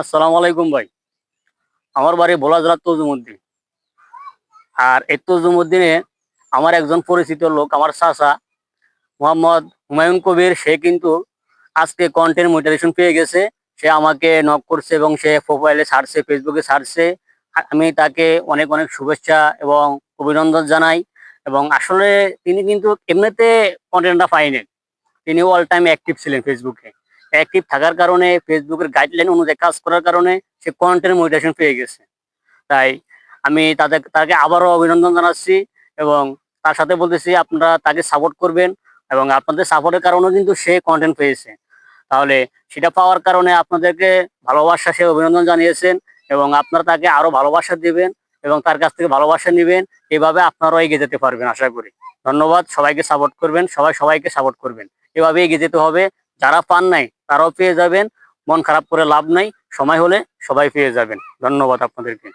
আসসালামু আলাইকুম ভাই। আমার বাড়ি ভোলা জেলার তজুমুদ্দিন। আর এই তজুমুদ্দিনে আমার একজন পরিচিত লোক, আমার চাচা মোহাম্মদ হুমায়ুন কবির, সে কিন্তু আজকে কন্টেন্ট মনিটাইজেশন পেয়ে গেছে। সে আমাকে নক করছে এবং সে প্রোফাইলে ছাড়ছে, ফেসবুকে ছাড়ছে। আমি তাকে অনেক অনেক শুভেচ্ছা এবং অভিনন্দন জানাই। এবং আসলে তিনি কিন্তু এমনিতে কন্টেন্টটা পায়নি। তিনি অল টাইম অ্যাক্টিভ ছিলেন ফেসবুকে। অ্যাক্টিভ থাকার কারণে, ফেসবুকের গাইডলাইন অনুযায়ী কাজ করার কারণে সে কন্টেন্ট মনিটাইজেশন পেয়ে গেছে। তাই আমি তাকে আবারও অভিনন্দন জানাচ্ছি এবং তার সাথে বলতেছি আপনারা তাকে সাপোর্ট করবেন এবং আপনাদের সাপোর্টের কারণেও কিন্তু সে কন্টেন্ট পেয়েছে। তাহলে সেটা পাওয়ার কারণে আপনাদেরকে ভালোবাসা, সে অভিনন্দন জানিয়েছেন এবং আপনারা তাকে আরো ভালোবাসা দিবেন এবং তার কাছ থেকে ভালোবাসা নিবেন। এভাবে আপনারাও এগিয়ে যেতে পারবেন আশা করি। ধন্যবাদ। সবাইকে সাপোর্ট করবেন, সবাই সবাইকে সাপোর্ট করবেন। এভাবে এগিয়ে যেতে হবে। যারা পান নাই তারাও পেয়ে যাবেন। মন খারাপ করে লাভ নাই। সময় হলে সবাই পেয়ে যাবেন। ধন্যবাদ আপনাদেরকে।